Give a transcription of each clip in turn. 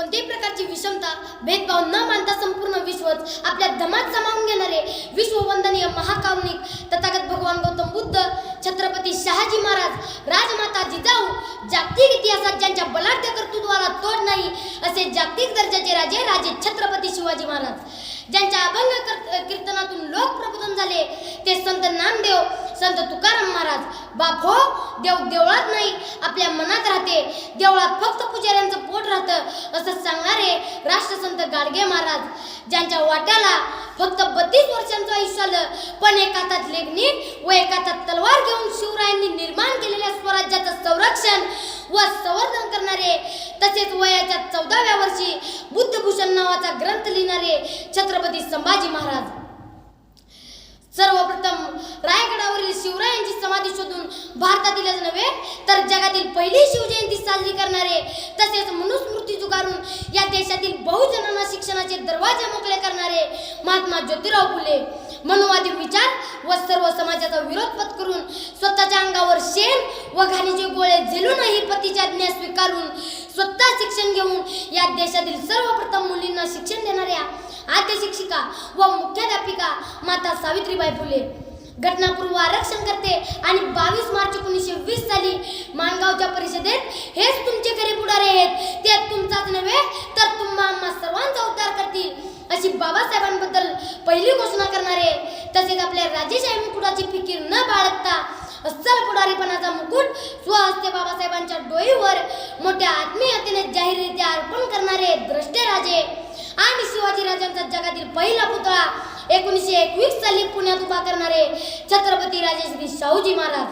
कोणत्याही प्रकारची विषमता भेदभाव न मानता संपूर्ण विश्वच आपल्या दमात सामावून घेणारे विश्ववंदनीय महाकारुणिक तथागत भगवान गौतम बुद्ध, छत्रपती शहाजी महाराज, राजमाता जिजाऊ, जागतिक इतिहासात ज्यांच्या बलाढ्य कर्तृत्वाला तोड नाही असे जागतिक दर्जाचे राजे छत्रपती शिवाजी महाराज, ज्यांच्या अभंग कीर्तनातून लोक प्रबोधन झाले ते संत नामदेव, संत तुकाराम महाराज. बाप हो, देव देवळात नाही आपल्या मनात राहते, देवळात फक्त पुजाऱ्यांचं पोट राहतं असं सांगणारे राष्ट्रसंत गाडगे महाराज, ज्यांच्या वाट्याला फक्त 32 वर्षांचं आयुष्य आलं पण एका हातात लेखणी व एका हातात तलवार घेऊन शिवरायांनी निर्माण केलेल्या स्वराज्याचं संरक्षण व संवर्धन करणारे, तसेच वयाच्या 14व्या वर्षी बुद्धभूषण नावाचा ग्रंथ लिहिणारे छत्रपती संभाजी महाराज. सर्वप्रथम रायगडावरील शिवरायांची समाधी शोधून भारतातीलच नव्हे तर जगातील पहिली शिवजयंती साजरी करणारे, तसेच मनुस्मृती जुगारून या देशातील बहुजनांना शिक्षणाचे दरवाजे मोकळे करणारे महात्मा ज्योतिराव फुले, मनुवादी विचार व सर्व समाजाचा विरोध पत्करून स्वतःच्या अंगावर शेण व घाणीचे गोळे झेलूनही पतीची आज्ञा स्वीकारून स्वतः शिक्षण घेऊन या देशातील सर्वप्रथम मुलींना शिक्षण देणाऱ्या आद्य शिक्षिका व मुख्याध्यापिका माता सावित्रीबाई फुले, घटनापूर्व आरक्षण करते आणि 22 मार्च 1920 साली माणगावच्या परिषदेत हेच तुमचे खरे पुढारी आहेत, ते तुमचाच नव्हे तर तुम्हा आम्हा सर्वांचा उद्धार करतील अशी बाबासाहेबांबद्दल पहिली घोषणा करणारे, तसेच आपल्या राजेशाही मुकुटाची फिकीर न बाळगता अस्सल पुढारीपणाचा मुकुट स्वहस्ते बाबासाहेबांच्या डोईवर मोठ्या आत्मीयतेने जाहीररित्या अर्पण करणारे द्रष्टे राजे आणि शिवाजी राजांचा जगातील पहिला पुतळा 1921 साली पुण्यात उभा करणारे छत्रपती राजे श्री शाहूजी महाराज.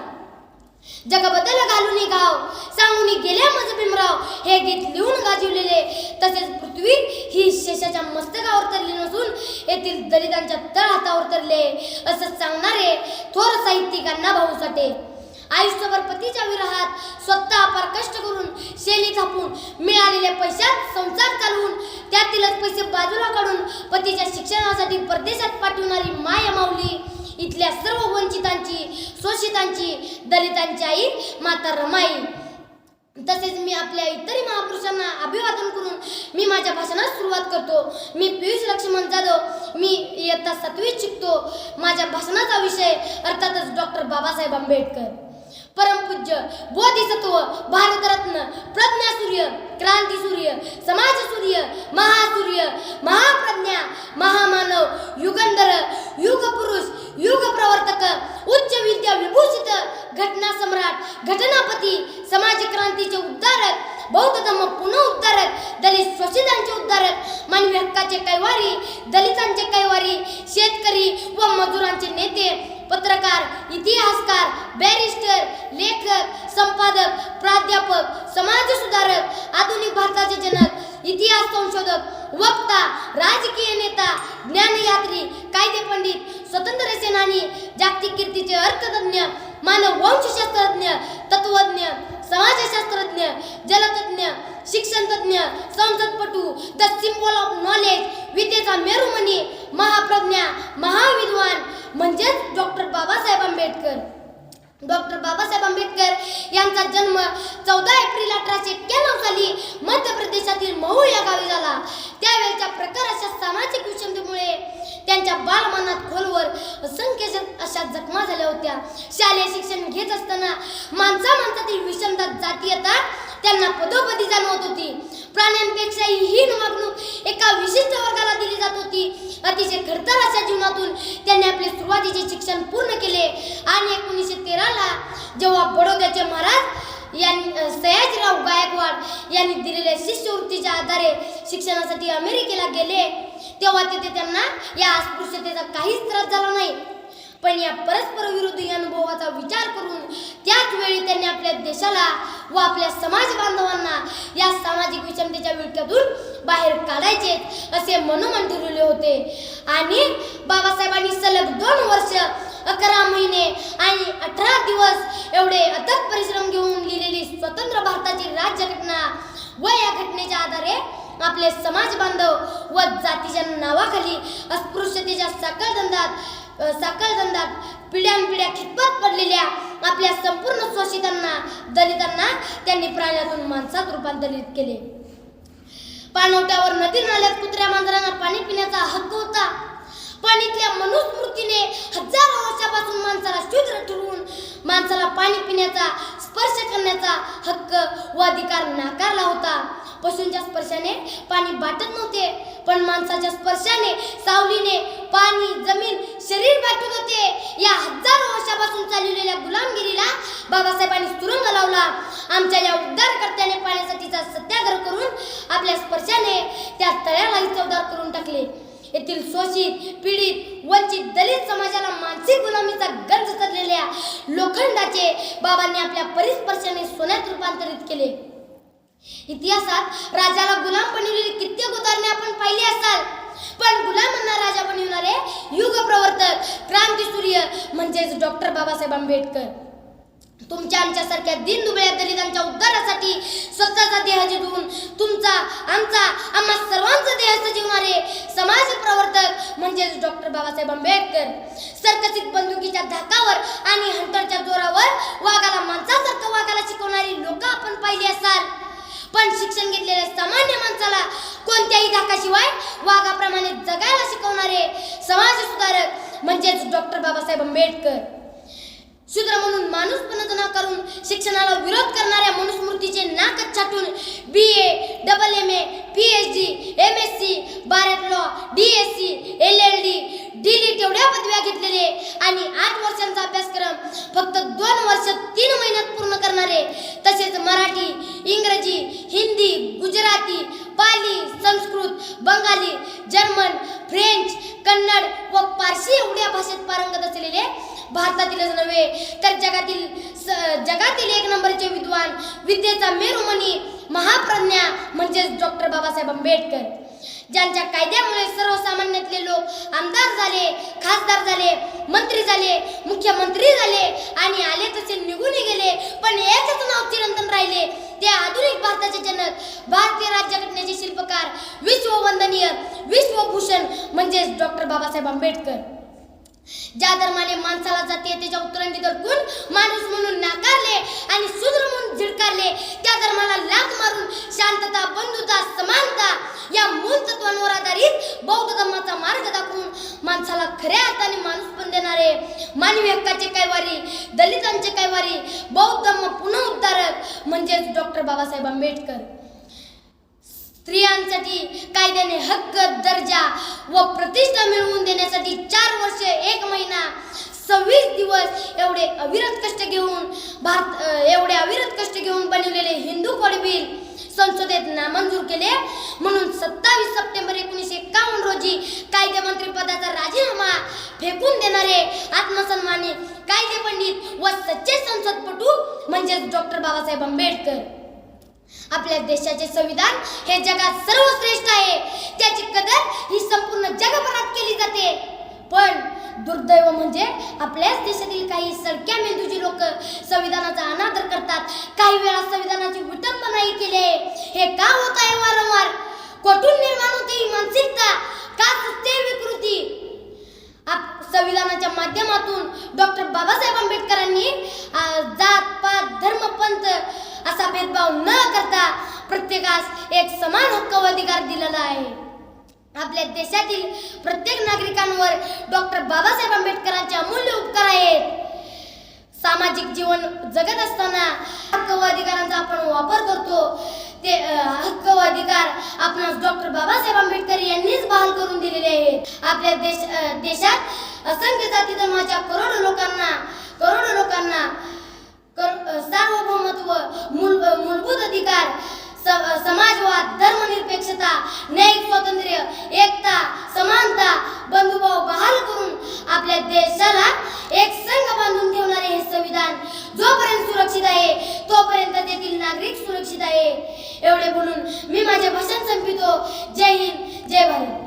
जगबदल घालून गाव सांगून गेल्या मज भीमराव हे गीत लिहून गाजवलेले, तसेच पृथ्वी ही शेषाच्या मस्तकावर तरली नसून येथील दलितांच्या तळहातावर तरले असं सांगणारे थोर साहित्यिक अण्णाभाऊ साठे. आयुष्यभर पतीच्या विरहात स्वतः अपार कष्ट करून शेली थापून मिळालेल्या पैशात संसार चालवून त्यातीलच पैसे बाजूला काढून पतीच्या शिक्षणासाठी परदेशात पाठवणारी माया माऊली, इथल्या सर्व वंचितांची, शोषितांची, दलितांची आई माता रमाई. तसेच मी आपल्या इतरही महापुरुषांना अभिवादन करून मी माझ्या भाषणास सुरुवात करतो. मी पियुष लक्ष्मण जाधव, मी इयत्ता 7वीत शिकतो. माझ्या भाषणाचा विषय अर्थातच डॉक्टर बाबासाहेब आंबेडकर. परमपूज्य बोधिसत्व, भारतरत्न, प्रज्ञासूर्य, क्रांतीसूर्य, समाजसूर्य, महासूर्य, महाप्रज्ञा, महामानव, युगंधर, युगपुरुष, युगप्रवर्तक, उच्च विद्या विभूषित, घटना सम्राट, घटनापती, समाजक्रांतीचे उद्धारक, बौद्ध धर्म पुनरुद्धारक, दलित शोषितांचे उद्धारक, मानवी हक्काचे कैवारी, दलितांचे कैवारी, शेतकरी व मजुरांचे नेते, पत्रकार, इतिहासकार, बॅरिस्टर, लेखक, संपादक, प्राध्यापक, समाजसुधारक, आधुनिक भारताचे जनक, इतिहास संशोधक, वक्ता, राजकीय नेता, ज्ञानयात्री, कायदे पंडित, स्वतंत्र सेनानी, जागतिक कीर्तीचे अर्थतज्ञ, मानववंशशास्त्रज्ञ, तत्वज्ञ, समाजशास्त्रज्ञ, जलतज्ञ, शिक्षणतज्ञ, संसदपटू, द सिम्बॉल ऑफ नॉलेज, विद्येचा मेरुमणी, महाप्रज्ञा, महाविद्वान म्हणजेच डॉक्टर बाबासाहेब आंबेडकर. डॉक्टर बाबासाहेब आंबेडकर यांचा जन्म 14 एप्रिल 1891 साली मध्य प्रदेशातील महू या गावी झाला. त्यावेळच्या प्रखर अशा सामाजिक विषमतेमुळे त्यांच्या बालमनात खोलवर असंख्य अशा जखमा झाल्या होत्या. शालेय शिक्षण घेत असताना माणसातील विषमता, जातीयता त्यांना पदोपदी जाणवत होती. प्राण्यांपेक्षाही हीन वागणूक एका विशिष्ट वर्गाला दिली जात होती. अतिशय खडतर अशा जीवनातून त्यांनी आपले सुरुवातीचे शिक्षण पूर्ण केले आणि 1913ला जेव्हा बडोद्याचे महाराज सयाजीराव गायकवाड यांनी दिलेल्या शिष्यवृत्तीच्या आधारे शिक्षणासाठी अमेरिकेला गेले, तेव्हा तिथे त्यांना या अस्पृश्यतेचा काहीच त्रास झाला नाही. पण या परस्पर विरोधी अनुभवाचा विचार करून त्याच वेळी त्यांनी आपल्या देशाला व आपल्या समाज बांधवांना या सामाजिक विषमतेच्या विळख्यातून बाहेर काढायचे असे मनोमन ठरवले होते. आणि बाबासाहेबांनी सलग 2 वर्ष 11 महिने आणि 18 दिवस एवढे अथक परिश्रम घेऊन लिहिलेली स्वतंत्र भारताची राज्यघटना व या घटनेच्या आधारे आपले समाज बांधव व जातीच्या नावाखाली अस्पृश्यतेच्या साखळदंडात पिढ्यानपिढ्या खितपत पडलेल्या आपल्या संपूर्ण शोषितांना, दलितांना त्यांनी प्राण्यातून माणसात रूपांतरित केले. पाणवठ्यावर, नदी नाल्यात कुत्र्या मांजरांना पाणी पिण्याचा हक्क होता. पण इथल्या मनुस्मृतीने हजारो वर्षापासून माणसाला शूद्र ठरवून माणसाला पाणी पिण्याचा, स्पर्श करण्याचा हक्क व अधिकार नाकारला होता. पशूंच्या स्पर्शाने पाणी बाटत नव्हते, पण माणसाच्या स्पर्शाने, सावलीने पाणी, जमीन, शरीर बाटत होते. या हजारो वर्षापासून चाललेल्या गुलामगिरीला बाबासाहेबांनी सुरुंग लावला. आमच्या या उद्धारकर्त्याने पाण्यासाठीचा सत्याग्रह करून आपल्या स्पर्शाने त्या तळ्यालाही चवदार करून टाकले. येथील शोषित, पीडित, वंचित, दलित समाजाला मानसिक गुलामीचा गंज चढलेल्या लोखंडाचे बाबांनी आपल्या परिस्पर्शाने सोन्यात रूपांतरित केले. इतिहासात राजाला गुलाम बनवलेली कित्येक उदाहरणे आपण पाहिली असाल, पण गुलामांना राजा बनविणारे युग प्रवर्तक, क्रांतीसूर्य म्हणजेच डॉक्टर बाबासाहेब आंबेडकर. तुमच्या आमच्यासारख्या दीनदुबळ्या दलितांच्या उद्धारासाठी स्वतःचा देह जिजवून तुमचा, आमचा, आम्हा सर्वांचा देह सजवणारे समाज प्रवर्तक म्हणजेच डॉक्टर बाबासाहेब आंबेडकर. सरकसित बंदुकीच्या धाकावर आणि हंटरच्या जोरावर वाघाला माणसासारखं वागायला शिकवणारी लोक आपण पाहिली असाल, पण शिक्षण घेतलेल्या सामान्य माणसाला कोणत्याही धाकाशिवाय वाघाप्रमाणे जगायला शिकवणारे समाज सुधारक म्हणजेच डॉक्टर बाबासाहेब आंबेडकर. शूद्र म्हणून माणूसपणाचा नाकारून शिक्षणाला विरोध करणाऱ्या मनुस्मृतीचे नाकच छाटून BA, MA, PhD, MSc, बारात लॉ, DSc, LLD, DLIT एवढ्या पदव्या घेतलेले आणि 8 वर्षांचा अभ्यासक्रम फक्त 2 वर्ष 3 महिन्यात पूर्ण करणारे, तसेच मराठी, इंग्रजी, हिंदी, गुजराती, पाली, संस्कृत, बंगाली, जर्मन, फ्रेंच, कन्नड व पारशी एवढ्या भाषेत पारंगत असलेले भारतातीलच नव्हे तर जगातील 1 नंबरचे विद्वान, विद्येचा मेरुमणी, महाप्रज्ञा म्हणजेच डॉक्टर बाबासाहेब आंबेडकर. ज्यांच्या कायद्यामुळे सर्वसामान्यातले लोक आमदार झाले, खासदार झाले, मंत्री झाले, मुख्यमंत्री झाले आणि आले तसे निघून गेले, पण एकच नाव चिरंतन राहिले, ते आधुनिक भारताचे जनक, भारतीय राज्यघटनेचे शिल्पकार, विश्ववंदनीय, विश्वभूषण म्हणजेच डॉक्टर बाबासाहेब आंबेडकर. ज्या धर्माने माणसाला जातीयतेच्या उतरंडी दडपून माणूस म्हणून नाकारले आणि शूद्र म्हणून झिडकारले, त्या धर्माला लाथ मारून शांतता, बंधुता, समानता या मूळ तत्वांवर आधारित बौद्ध धर्माचा मार्ग दाखवून माणसाला खऱ्या अर्थाने माणूसपण देणारे, मानवी हक्काचे कैवारी, दलितांचे कैवारी, बौद्ध धर्म पुनरुद्धारक म्हणजेच डॉक्टर बाबासाहेब आंबेडकर. स्त्रियांसाठी कायद्याने हक्क, दर्जा व प्रतिष्ठा मिळवून देण्यासाठी 4 वर्ष 1 महिना 26 दिवस एवढे अविरत कष्ट घेऊन बनवलेले हिंदू कोड बिल संसदेत नामंजूर केले. म्हणून 27 सप्टेंबर 1951 रोजी कायदेमंत्री पदाचा राजीनामा फेकून देणारे आत्मसन्मानी कायदे पंडित व सच्चे संसदपटू म्हणजेच डॉक्टर बाबासाहेब आंबेडकर. आपल्या देशाचे संविधान हे जगात सर्वश्रेष्ठ आहे, त्याची कदर ही संपूर्ण जगभरात केली जाते. पण दुर्दैव म्हणजे आपल्याच देशातील काही सडक्या मेंदूची लोक संविधानाचा अनादर करतात, काही वेळा संविधानाची विटंबनाही केली आहे. हे का होत आहे वारंवार? कुठून निर्माण होते ही मानसिकता? का सुचते विकृती? संविधानाच्या माध्यमातून डॉक्टर बाबासाहेब आंबेडकरांनी जात, पात, धर्म, पंथ असा भेदभाव न करता प्रत्येकास एक समान हक्क व अधिकार दिलेला आहे. आपल्या देशातील प्रत्येक नागरिकांवर डॉक्टर बाबासाहेब आंबेडकरांचे अमूल्य उपकार आहेत. सामाजिक जीवन जगत असताना हक्क व अधिकारांचा आपण वापर करतो, ते हक्क व अधिकार आपणास डॉक्टर बाबासाहेब आंबेडकर यांनीच बहाल करून दिलेले आहेत. आपल्या देशात असंख्य जाती धर्माच्या करोडो लोकांना सार्वभौमत्व, मूलभूत अधिकार, समाजवाद, धर्मनिरपेक्षता, न्यायिक स्वातंत्र्य, एकता, समानता, बंधुभाव बहाल करून आपल्या देशाला एक संघ बांधून ठेवणारे हे संविधान जोपर्यंत सुरक्षित आहे तोपर्यंत तेथील नागरिक सुरक्षित आहे. एवढे बोलून मी माझे भाषण संपवितो. जय हिंद, जय भारत.